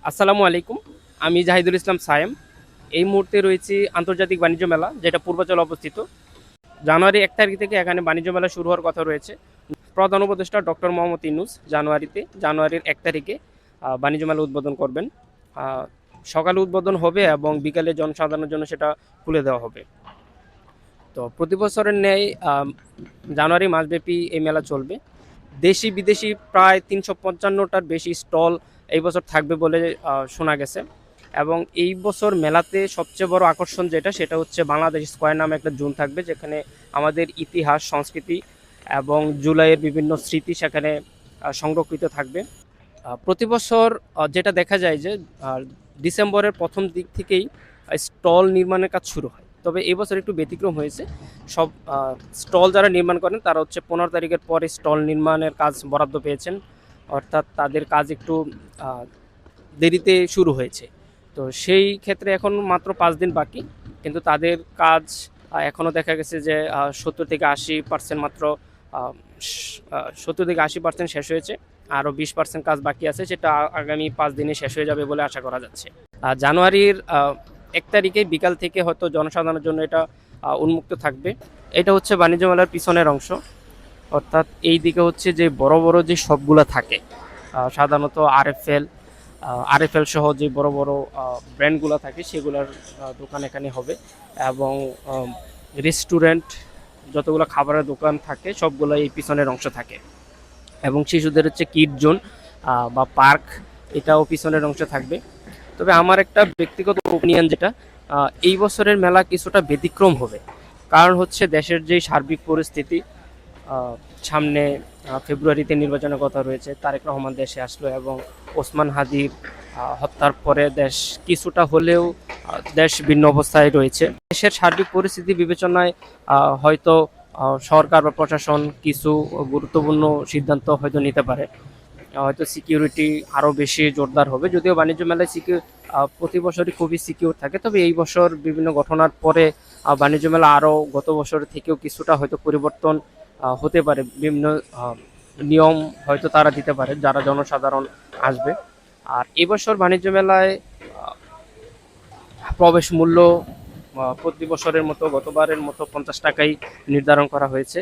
আসসালামু আলাইকুম। আমি জাহিদুল ইসলাম সায়েম। এই মুহূর্তে রয়েছি আন্তর্জাতিক বাণিজ্য মেলা, যেটা পূর্বাচলে অবস্থিত। জানুয়ারি ১ তারিখ থেকে এখানে বাণিজ্য মেলা শুরু হওয়ার কথা রয়েছে। প্রধান উপদেষ্টা ডক্টর মোহাম্মদ ইউনূস জানুয়ারির ১ তারিখে বাণিজ্য মেলা উদ্বোধন করবেন। আহ, সকালে উদ্বোধন হবে এবং বিকালে জনসাধারণের জন্য সেটা খুলে দেওয়া হবে। তো প্রতি বছরের ন্যায় জানুয়ারি মাসব্যাপী এই মেলা চলবে। দেশি বিদেশি প্রায় ৩৫৫টার বেশি স্টল এই বছর থাকবে বলে শোনা গেছে। এবং এই বছর মেলাতে সবচেয়ে বড় আকর্ষণ যেটা, সেটা হচ্ছে বাংলাদেশ স্কয়ার নামে একটা জোন থাকবে, যেখানে আমাদের ইতিহাস, সংস্কৃতি এবং জুলাইয়ের বিভিন্ন স্মৃতি সেখানে সংরক্ষিত থাকবে। প্রতি বছর যেটা দেখা যায় যে ডিসেম্বরের প্রথম দিক থেকেই স্টল নির্মাণের কাজ শুরু হয়। তবে এই বছর একটু ব্যতিক্রম হয়েছে। সব স্টল যারা নির্মাণ করেন তারা হচ্ছে ১৫ তারিখের পরে স্টল নির্মাণের কাজ বরাদ্দ পেয়েছেন, অর্থাৎ তাদের কাজ একটু দেরিতে শুরু হয়েছে। তো সেই ক্ষেত্রে এখন মাত্র ৫ দিন বাকি, কিন্তু তাদের কাজ এখনও দেখা গেছে যে ৭০ থেকে ৮০% মাত্র ৭০ থেকে ৮০% শেষ হয়েছে। আরও ২০% কাজ বাকি আছে, সেটা আগামী ৫ দিনে শেষ হয়ে যাবে বলে আশা করা যাচ্ছে। জানুয়ারির ১ তারিখে বিকাল থেকে হয়তো জনসাধারণের জন্য এটা উন্মুক্ত থাকবে। এটা হচ্ছে বাণিজ্য মেলার পিছনের অংশ, অর্থাৎ এই দিকে হচ্ছে যে বড় বড় যে শপগুলো থাকে, সাধারণত আরএফএল সহ যে বড় বড় ব্র্যান্ডগুলো থাকে সেগুলোর দোকান এখানে হবে। এবং রেস্টুরেন্ট, যতগুলো খাবারের দোকান থাকে সবগুলো এই পিছনের অংশ থাকে। এবং শিশুদের হচ্ছে কিড জোন বা পার্ক, এটাও পিছনের অংশ থাকবে। তবে আমার একটা ব্যক্তিগত ওপিনিয়ন যেটা, এই বছরের মেলা কিছুটা ব্যতিক্রম হবে। কারণ হচ্ছে দেশের যে সার্বিক পরিস্থিতি, সামনে ফেব্রুয়ারিতে নির্বাচনের কথা রয়েছে, তারেক রহমান দেশে আসলো এবং ওসমান হাদির হত্যার পরে দেশ কিছুটা হলেও দেশ ভিন্ন অবস্থায় রয়েছে। দেশের সার্বিক পরিস্থিতি বিবেচনায় হয়তো সরকার বা প্রশাসন কিছু গুরুত্বপূর্ণ সিদ্ধান্ত হয়তো নিতে পারে। হয়তো সিকিউরিটি আরও বেশি জোরদার হবে। যদিও বাণিজ্য মেলায় প্রতি বছরই খুবই সিকিউর থাকে, তবে এই বছর বিভিন্ন ঘটনার পরে বাণিজ্য মেলা আরও গত বছর থেকেও কিছুটা হয়তো পরিবর্তন হতে পারে। বিভিন্ন নিয়ম হয়তো তারা দিতে পারে যারা জনসাধারণ আসবে। আর এবছর বাণিজ্য মেলায় প্রবেশ মূল্য প্রতি বছরের মতো গতবারের মতো ৫০ টাকাই নির্ধারণ করা হয়েছে।